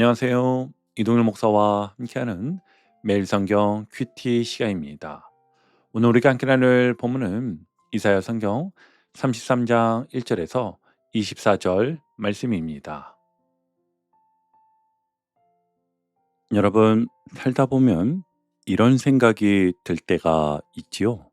안녕하세요. 이동일 목사와 함께하는 매일 성경 큐티 시간입니다. 오늘 우리가 함께 나눌 본문은 이사야 성경 33장 1절에서 24절 말씀입니다. 여러분, 살다 보면 이런 생각이 들 때가 있지요.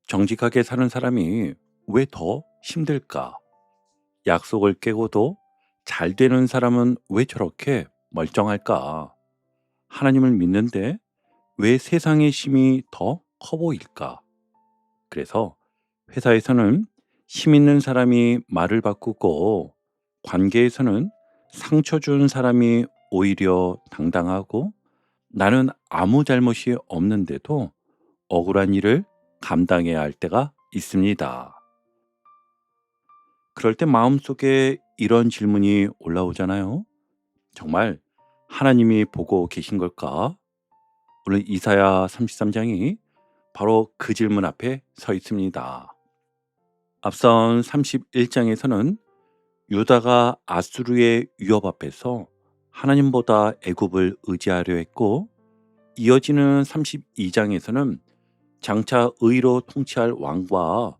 정직하게 사는 사람이 왜 더 힘들까? 약속을 깨고도 잘 되는 사람은 왜 저렇게 멀쩡할까? 하나님을 믿는데 왜 세상의 힘이 더 커 보일까? 그래서 회사에서는 힘 있는 사람이 말을 바꾸고 관계에서는 상처 준 사람이 오히려 당당하고 나는 아무 잘못이 없는데도 억울한 일을 감당해야 할 때가 있습니다. 그럴 때 마음속에 이런 질문이 올라오잖아요. 정말 하나님이 보고 계신 걸까? 오늘 이사야 33장이 바로 그 질문 앞에 서 있습니다. 앞선 31장에서는 유다가 아수르의 위협 앞에서 하나님보다 애굽을 의지하려 했고, 이어지는 32장에서는 장차 의로 통치할 왕과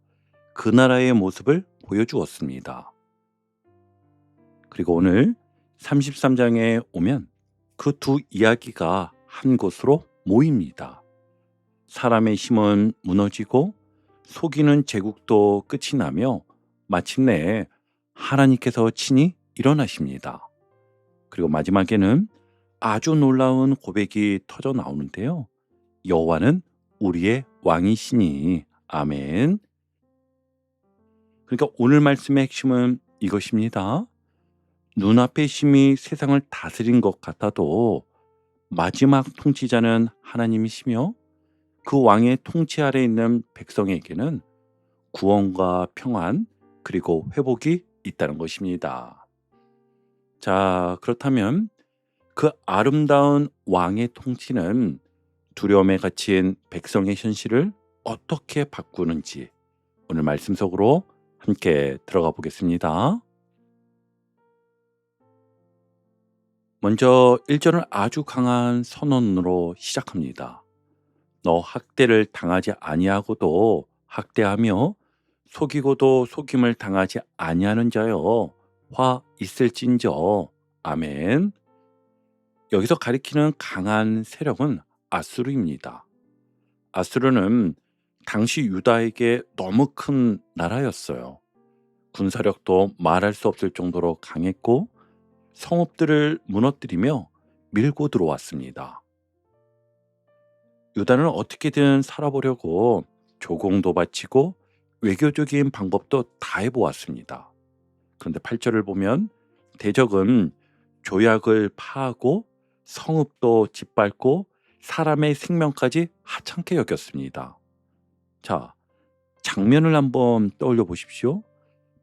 그 나라의 모습을 보여주었습니다. 그리고 오늘 33장에 오면 그 두 이야기가 한 곳으로 모입니다. 사람의 힘은 무너지고 속이는 제국도 끝이 나며 마침내 하나님께서 친히 일어나십니다. 그리고 마지막에는 아주 놀라운 고백이 터져 나오는데요. 여호와는 우리의 왕이시니. 아멘. 그러니까 오늘 말씀의 핵심은 이것입니다. 눈앞의 힘이 세상을 다스린 것 같아도 마지막 통치자는 하나님이시며 그 왕의 통치 아래 있는 백성에게는 구원과 평안 그리고 회복이 있다는 것입니다. 자, 그렇다면 그 아름다운 왕의 통치는 두려움에 갇힌 백성의 현실을 어떻게 바꾸는지 오늘 말씀 속으로 함께 들어가 보겠습니다. 먼저 1절은 아주 강한 선언으로 시작합니다. 너 학대를 당하지 아니하고도 학대하며 속이고도 속임을 당하지 아니하는 자여 화 있을진저. 아멘. 여기서 가리키는 강한 세력은 아수르입니다. 아수르는 당시 유다에게 너무 큰 나라였어요. 군사력도 말할 수 없을 정도로 강했고 성읍들을 무너뜨리며 밀고 들어왔습니다. 유다는 어떻게든 살아보려고 조공도 바치고 외교적인 방법도 다 해보았습니다. 그런데 8절을 보면 대적은 조약을 파하고 성읍도 짓밟고 사람의 생명까지 하찮게 여겼습니다. 자, 장면을 한번 떠올려 보십시오.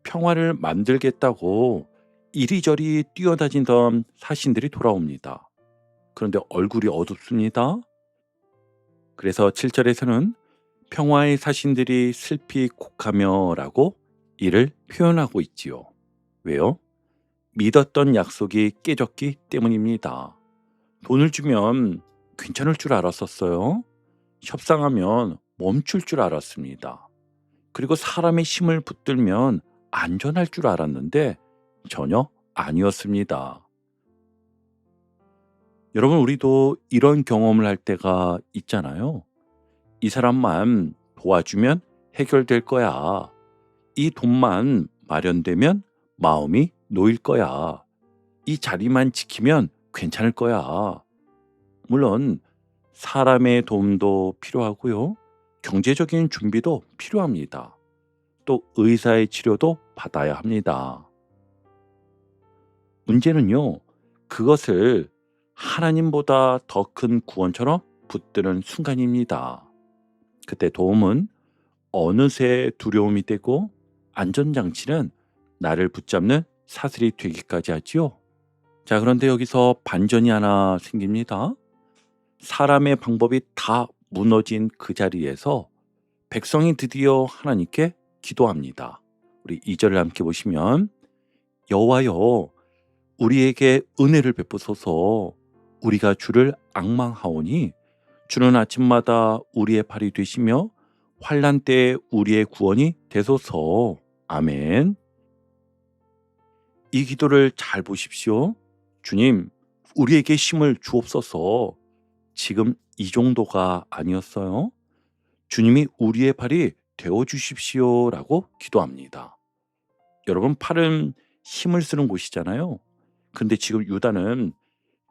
평화를 만들겠다고 이리저리 뛰어다니던 사신들이 돌아옵니다. 그런데 얼굴이 어둡습니다. 그래서 7절에서는 평화의 사신들이 슬피 곡하며라고 이를 표현하고 있지요. 왜요? 믿었던 약속이 깨졌기 때문입니다. 돈을 주면 괜찮을 줄 알았었어요. 협상하면 멈출 줄 알았습니다. 그리고 사람의 힘을 붙들면 안전할 줄 알았는데 전혀 아니었습니다. 여러분, 우리도 이런 경험을 할 때가 있잖아요. 이 사람만 도와주면 해결될 거야. 이 돈만 마련되면 마음이 놓일 거야. 이 자리만 지키면 괜찮을 거야. 물론 사람의 도움도 필요하고요. 경제적인 준비도 필요합니다. 또 의사의 치료도 받아야 합니다. 문제는요, 그것을 하나님보다 더 큰 구원처럼 붙드는 순간입니다. 그때 도움은 어느새 두려움이 되고 안전장치는 나를 붙잡는 사슬이 되기까지 하지요. 자, 그런데 여기서 반전이 하나 생깁니다. 사람의 방법이 다 무너진 그 자리에서 백성이 드디어 하나님께 기도합니다. 우리 2절을 함께 보시면 여호와여 우리에게 은혜를 베푸소서. 우리가 주를 앙망하오니 주는 아침마다 우리의 팔이 되시며 환난 때에 우리의 구원이 되소서. 아멘. 이 기도를 잘 보십시오. 주님, 우리에게 힘을 주옵소서. 지금 이 정도가 아니었어요. 주님이 우리의 팔이 되어 주십시오라고 기도합니다. 여러분, 팔은 힘을 쓰는 곳이잖아요. 근데 지금 유다는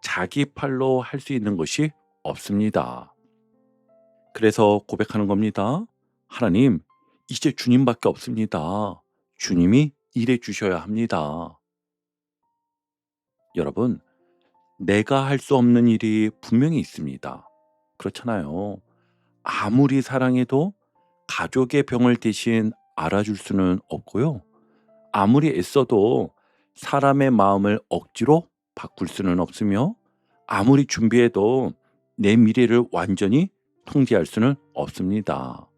자기 팔로 할 수 있는 것이 없습니다. 그래서 고백하는 겁니다. 하나님, 이제 주님밖에 없습니다. 주님이 일해 주셔야 합니다. 여러분, 내가 할 수 없는 일이 분명히 있습니다. 그렇잖아요. 아무리 사랑해도 가족의 병을 대신 알아줄 수는 없고요. 아무리 애써도 사람의 마음을 억지로 바꿀 수는 없으며, 아무리 준비해도 내 미래를 완전히 통제할 수는 없습니다.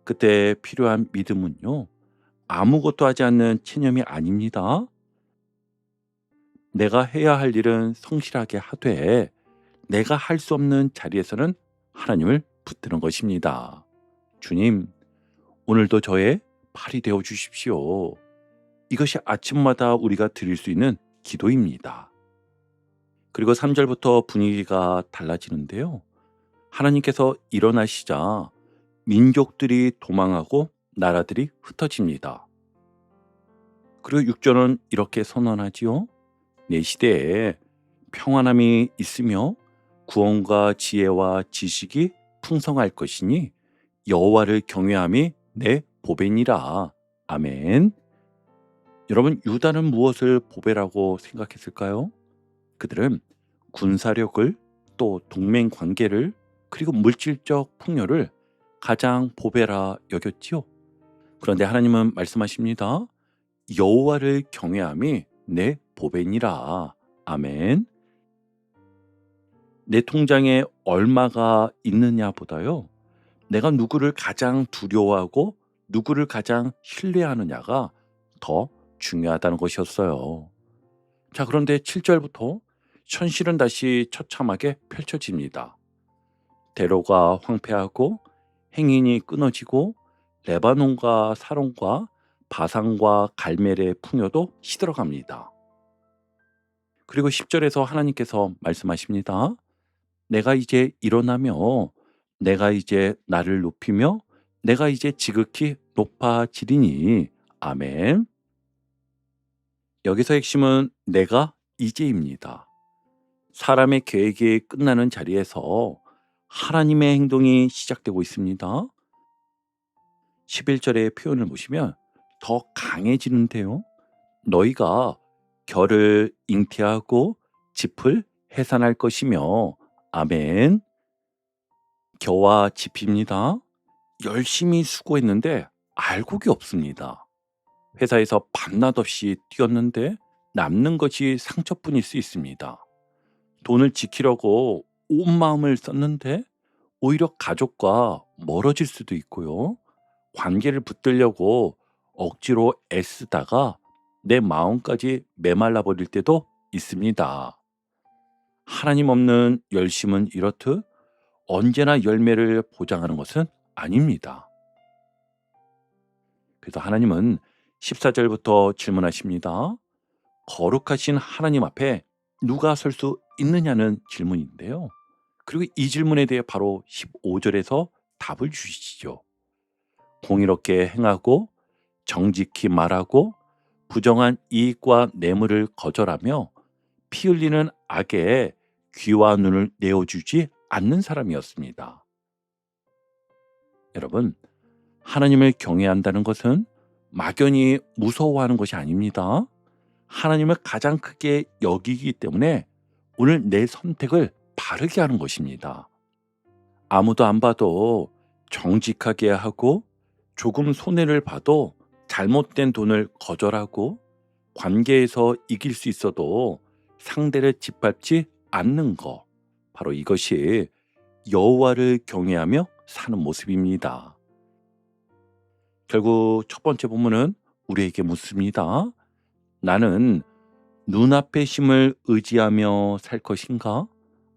그때 필요한 믿음은요, 아무것도 하지 않는 체념이 아닙니다. 내가 해야 할 일은 성실하게 하되 내가 할 수 없는 자리에서는 하나님을 붙드는 것입니다. 주님, 오늘도 저의 팔이 되어 주십시오. 이것이 아침마다 우리가 드릴 수 있는 기도입니다. 그리고 3절부터 분위기가 달라지는데요. 하나님께서 일어나시자 민족들이 도망하고 나라들이 흩어집니다. 그리고 6절은 이렇게 선언하지요. 내 시대에 평안함이 있으며 구원과 지혜와 지식이 풍성할 것이니 여호와를 경외함이 내 보배니라. 아멘. 여러분, 유다는 무엇을 보배라고 생각했을까요? 그들은 군사력을, 또 동맹 관계를, 그리고 물질적 풍요를 가장 보배라 여겼지요. 그런데 하나님은 말씀하십니다. 여호와를 경외함이 내 보배니라. 아멘. 내 통장에 얼마가 있느냐보다요, 내가 누구를 가장 두려워하고 누구를 가장 신뢰하느냐가 더 중요하다는 것이었어요. 자, 그런데 7절부터 현실은 다시 처참하게 펼쳐집니다. 대로가 황폐하고 행인이 끊어지고 레바논과 사론과 바산과 갈멜의 풍요도 시들어갑니다. 그리고 10절에서 하나님께서 말씀하십니다. 내가 이제 일어나며 내가 이제 나를 높이며 내가 이제 지극히 높아지리니. 아멘. 여기서 핵심은 내가 이제입니다. 사람의 계획이 끝나는 자리에서 하나님의 행동이 시작되고 있습니다. 11절의 표현을 보시면 더 강해지는데요. 너희가 결을 잉태하고 짚을 해산할 것이며. 아멘. 겨와 짚입니다. 열심히 수고했는데 알곡이 없습니다. 회사에서 밤낮 없이 뛰었는데 남는 것이 상처뿐일 수 있습니다. 돈을 지키려고 온 마음을 썼는데 오히려 가족과 멀어질 수도 있고요. 관계를 붙들려고 억지로 애쓰다가 내 마음까지 메말라 버릴 때도 있습니다. 하나님 없는 열심은 이렇듯 언제나 열매를 보장하는 것은 아닙니다. 그래서 하나님은 14절부터 질문하십니다. 거룩하신 하나님 앞에 누가 설 수 있느냐는 질문인데요. 그리고 이 질문에 대해 바로 15절에서 답을 주시죠. 공의롭게 행하고 정직히 말하고 부정한 이익과 뇌물을 거절하며 피 흘리는 악에 귀와 눈을 내어주지 않는 사람이었습니다. 여러분, 하나님을 경외한다는 것은 막연히 무서워하는 것이 아닙니다. 하나님을 가장 크게 여기기 때문에 오늘 내 선택을 바르게 하는 것입니다. 아무도 안 봐도 정직하게 하고 조금 손해를 봐도 잘못된 돈을 거절하고 관계에서 이길 수 있어도 상대를 짓밟지 않는 것, 바로 이것이 여호와를 경외하며 사는 모습입니다. 결국 첫 번째 본문은 우리에게 묻습니다. 나는 눈앞의 힘을 의지하며 살 것인가?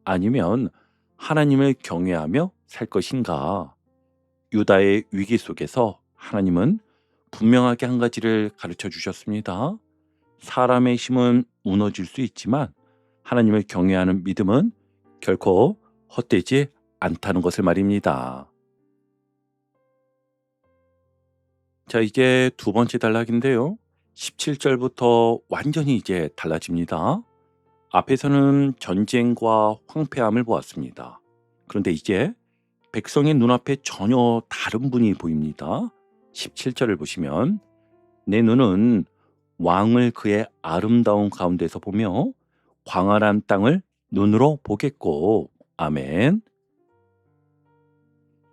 아니면 하나님을 경외하며 살 것인가? 유다의 위기 속에서 하나님은 분명하게 한 가지를 가르쳐 주셨습니다. 사람의 힘은 무너질 수 있지만 하나님을 경외하는 믿음은 결코 헛되지 않다는 것을 말입니다. 자, 이제 두 번째 단락인데요. 17절부터 완전히 이제 달라집니다. 앞에서는 전쟁과 황폐함을 보았습니다. 그런데 이제 백성의 눈앞에 전혀 다른 분이 보입니다. 17절을 보시면 내 눈은 왕을 그의 아름다운 가운데서 보며 광활한 땅을 눈으로 보겠고. 아멘.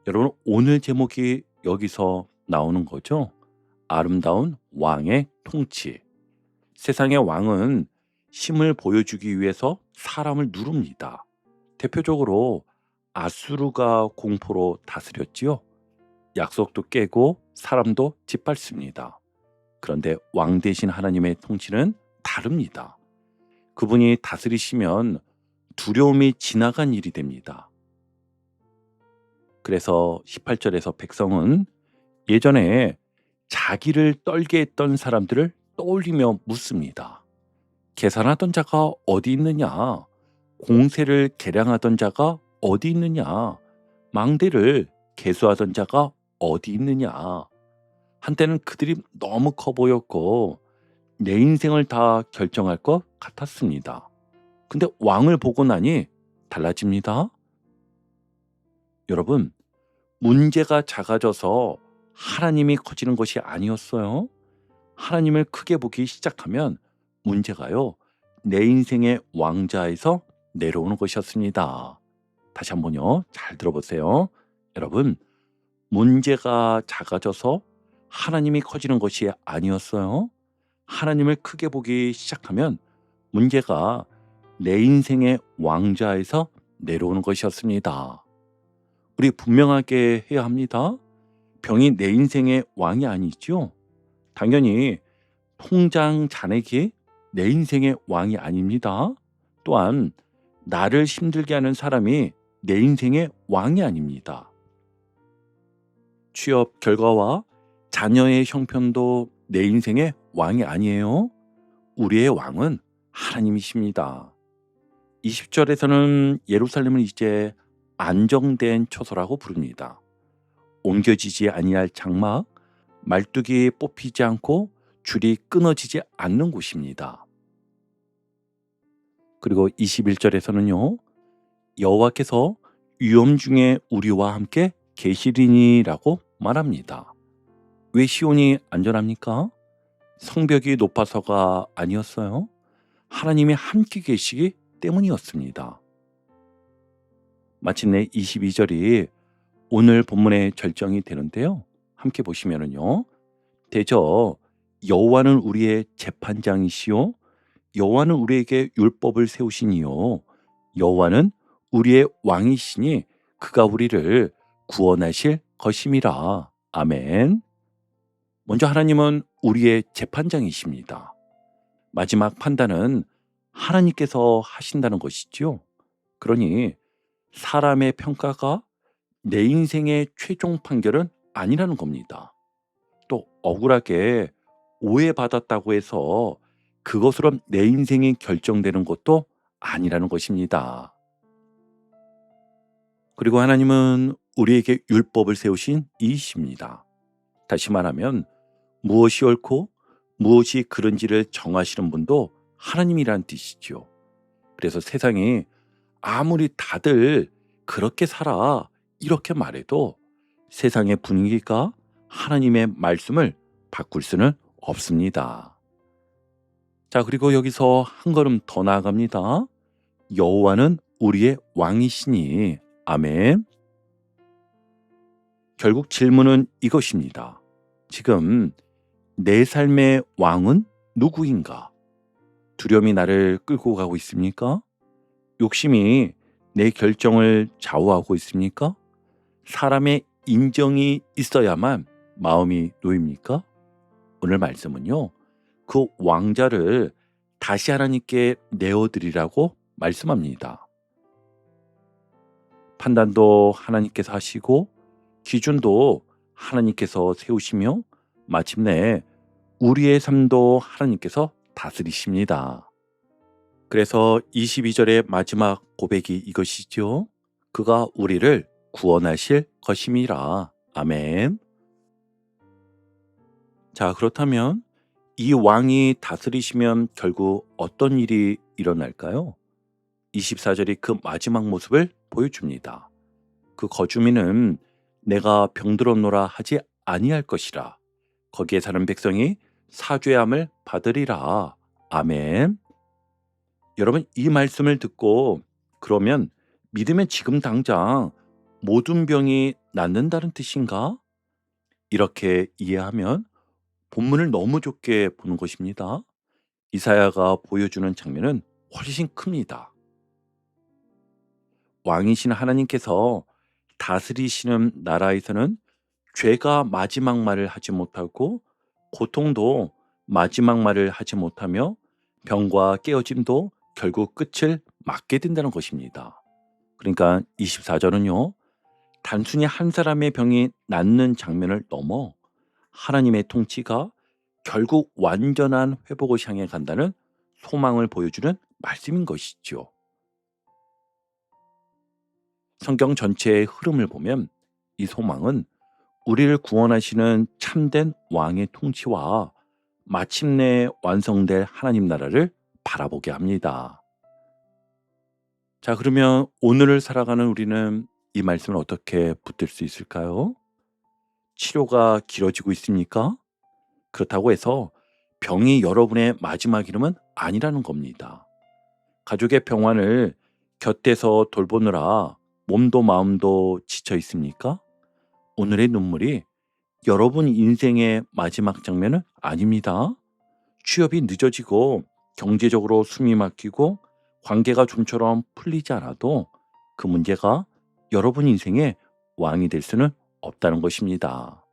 여러분, 오늘 제목이 여기서 나오는 거죠. 아름다운 왕의 통치. 세상의 왕은 힘을 보여주기 위해서 사람을 누릅니다. 대표적으로 아수르가 공포로 다스렸지요. 약속도 깨고 사람도 짓밟습니다. 그런데 왕 대신 하나님의 통치는 다릅니다. 그분이 다스리시면 두려움이 지나간 일이 됩니다. 그래서 18절에서 백성은 예전에 자기를 떨게 했던 사람들을 떠올리며 묻습니다. 계산하던 자가 어디 있느냐? 공세를 계량하던 자가 어디 있느냐? 망대를 계수하던 자가 어디 있느냐? 한때는 그들이 너무 커 보였고 내 인생을 다 결정할 것 같았습니다. 근데 왕을 보고 나니 달라집니다. 여러분, 문제가 작아져서 하나님이 커지는 것이 아니었어요. 하나님을 크게 보기 시작하면 문제가요, 내 인생의 왕좌에서 내려오는 것이었습니다. 다시 한번요, 잘 들어보세요. 여러분, 문제가 작아져서 하나님이 커지는 것이 아니었어요. 하나님을 크게 보기 시작하면 문제가 내 인생의 왕좌에서 내려오는 것이었습니다. 우리 분명하게 해야 합니다. 병이 내 인생의 왕이 아니죠. 당연히 통장 잔액이 내 인생의 왕이 아닙니다. 또한 나를 힘들게 하는 사람이 내 인생의 왕이 아닙니다. 취업 결과와 자녀의 형편도 내 인생의 왕이 아니에요. 우리의 왕은 하나님이십니다. 20절에서는 예루살렘을 이제 안정된 처소라고 부릅니다. 옮겨지지 아니할 장막, 말뚝이 뽑히지 않고 줄이 끊어지지 않는 곳입니다. 그리고 21절에서는요. 여호와께서 위험 중에 우리와 함께 계시리니라고 말합니다. 왜 시온이 안전합니까? 성벽이 높아서가 아니었어요. 하나님이 함께 계시기 때문이었습니다. 마침내 22절이 오늘 본문의 절정이 되는데요. 함께 보시면은요. 대저 여호와는 우리의 재판장이시요 여호와는 우리에게 율법을 세우시니요 여호와는 우리의 왕이시니 그가 우리를 구원하실 것임이라. 아멘. 먼저 하나님은 우리의 재판장이십니다. 마지막 판단은 하나님께서 하신다는 것이지요. 그러니 사람의 평가가 내 인생의 최종 판결은 아니라는 겁니다. 또 억울하게 오해받았다고 해서 그것으로 내 인생이 결정되는 것도 아니라는 것입니다. 그리고 하나님은 우리에게 율법을 세우신 이이십니다. 다시 말하면 무엇이 옳고 무엇이 그른지를 정하시는 분도 하나님이란 뜻이죠. 그래서 세상이 아무리 다들 그렇게 살아 이렇게 말해도 세상의 분위기가 하나님의 말씀을 바꿀 수는 없습니다. 자, 그리고 여기서 한 걸음 더 나아갑니다. 여호와는 우리의 왕이시니. 아멘. 결국 질문은 이것입니다. 지금 내 삶의 왕은 누구인가? 두려움이 나를 끌고 가고 있습니까? 욕심이 내 결정을 좌우하고 있습니까? 사람의 인정이 있어야만 마음이 놓입니까? 오늘 말씀은요, 그 왕자를 다시 하나님께 내어드리라고 말씀합니다. 판단도 하나님께서 하시고 기준도 하나님께서 세우시며 마침내 우리의 삶도 하나님께서 다스리십니다. 그래서 22절의 마지막 고백이 이것이죠. 그가 우리를 구원하실 것임이라. 아멘. 자, 그렇다면 이 왕이 다스리시면 결국 어떤 일이 일어날까요? 24절이 그 마지막 모습을 보여줍니다. 그 거주민은 내가 병들었노라 하지 아니할 것이라. 거기에 사는 백성이 사죄함을 받으리라. 아멘. 여러분, 이 말씀을 듣고 그러면 믿으면 지금 당장 모든 병이 낫는다는 뜻인가? 이렇게 이해하면 본문을 너무 좋게 보는 것입니다. 이사야가 보여주는 장면은 훨씬 큽니다. 왕이신 하나님께서 다스리시는 나라에서는 죄가 마지막 말을 하지 못하고 고통도 마지막 말을 하지 못하며 병과 깨어짐도 결국 끝을 맞게 된다는 것입니다. 그러니까 24절은요. 단순히 한 사람의 병이 낫는 장면을 넘어 하나님의 통치가 결국 완전한 회복을 향해 간다는 소망을 보여주는 말씀인 것이죠. 성경 전체의 흐름을 보면 이 소망은 우리를 구원하시는 참된 왕의 통치와 마침내 완성될 하나님 나라를 바라보게 합니다. 자, 그러면 오늘을 살아가는 우리는 이 말씀을 어떻게 붙들 수 있을까요? 치료가 길어지고 있습니까? 그렇다고 해서 병이 여러분의 마지막 이름은 아니라는 겁니다. 가족의 평안을 곁에서 돌보느라 몸도 마음도 지쳐 있습니까? 오늘의 눈물이 여러분 인생의 마지막 장면은 아닙니다. 취업이 늦어지고 경제적으로 숨이 막히고 관계가 좀처럼 풀리지 않아도 그 문제가 여러분 인생의 왕이 될 수는 없다는 것입니다.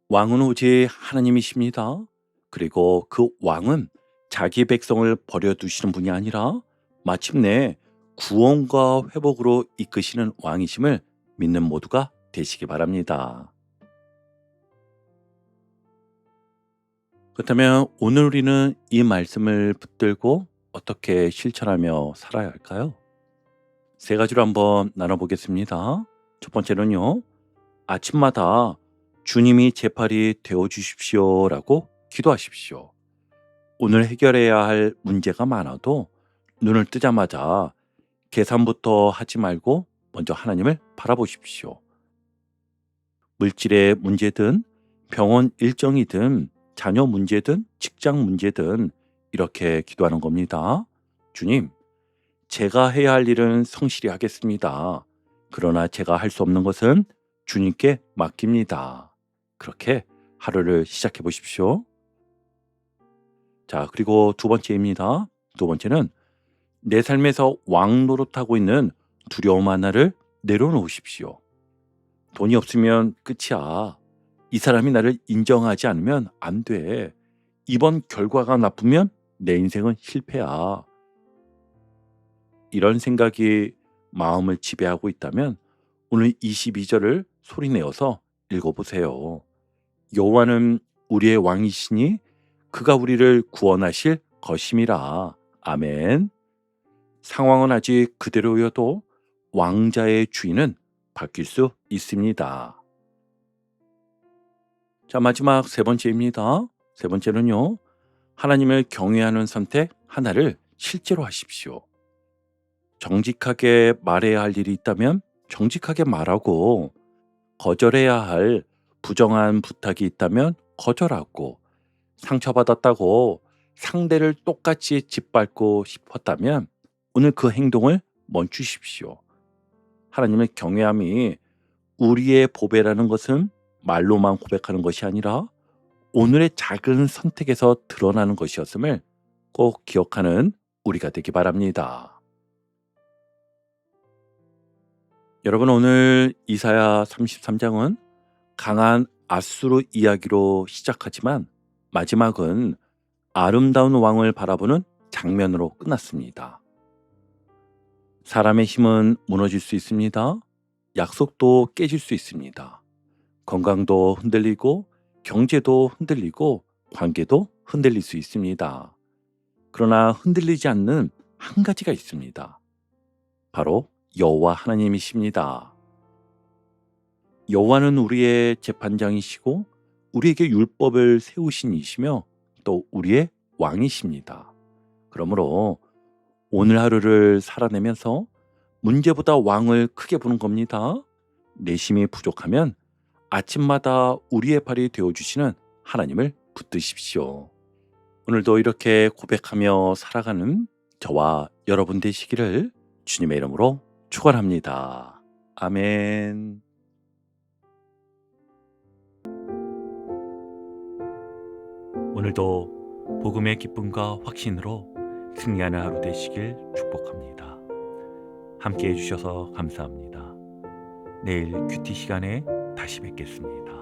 왕은 오직 하나님이십니다. 그리고 그 왕은 자기 백성을 버려두시는 분이 아니라 마침내 구원과 회복으로 이끄시는 왕이심을 믿는 모두가 되시기 바랍니다. 그렇다면 오늘 우리는 이 말씀을 붙들고 어떻게 실천하며 살아야 할까요? 세 가지로 한번 나눠보겠습니다. 첫 번째는요. 아침마다 주님이 제 팔이 되어 주십시오라고 기도하십시오. 오늘 해결해야 할 문제가 많아도 눈을 뜨자마자 계산부터 하지 말고 먼저 하나님을 바라보십시오. 물질의 문제든 병원 일정이든 자녀 문제든 직장 문제든 이렇게 기도하는 겁니다. 주님, 제가 해야 할 일은 성실히 하겠습니다. 그러나 제가 할 수 없는 것은 주님께 맡깁니다. 그렇게 하루를 시작해 보십시오. 자, 그리고 두 번째입니다. 두 번째는 내 삶에서 왕 노릇하고 있는 두려움 하나를 내려놓으십시오. 돈이 없으면 끝이야. 이 사람이 나를 인정하지 않으면 안 돼. 이번 결과가 나쁘면 내 인생은 실패야. 이런 생각이 마음을 지배하고 있다면 오늘 22절을 소리내어서 읽어보세요. 여호와는 우리의 왕이시니 그가 우리를 구원하실 것임이라. 아멘. 상황은 아직 그대로여도 왕자의 주인은 바뀔 수 있습니다. 자, 마지막 세 번째입니다. 세 번째는요. 하나님을 경외하는 선택 하나를 실제로 하십시오. 정직하게 말해야 할 일이 있다면 정직하게 말하고 거절해야 할 부정한 부탁이 있다면 거절하고 상처받았다고 상대를 똑같이 짓밟고 싶었다면 오늘 그 행동을 멈추십시오. 하나님의 경외함이 우리의 보배라는 것은 말로만 고백하는 것이 아니라 오늘의 작은 선택에서 드러나는 것이었음을 꼭 기억하는 우리가 되기 바랍니다. 여러분, 오늘 이사야 33장은 강한 아수르 이야기로 시작하지만 마지막은 아름다운 왕을 바라보는 장면으로 끝났습니다. 사람의 힘은 무너질 수 있습니다. 약속도 깨질 수 있습니다. 건강도 흔들리고 경제도 흔들리고 관계도 흔들릴 수 있습니다. 그러나 흔들리지 않는 한 가지가 있습니다. 바로 여호와 하나님이십니다. 여호와는 우리의 재판장이시고 우리에게 율법을 세우신 이시며 또 우리의 왕이십니다. 그러므로 오늘 하루를 살아내면서 문제보다 왕을 크게 보는 겁니다. 내심이 부족하면 아침마다 우리의 발이 되어주시는 하나님을 붙드십시오. 오늘도 이렇게 고백하며 살아가는 저와 여러분 되시기를 주님의 이름으로 축원합니다. 아멘. 오늘도 복음의 기쁨과 확신으로 승리하는 하루 되시길 축복합니다. 함께 해주셔서 감사합니다. 내일 큐티 시간에 다시 뵙겠습니다.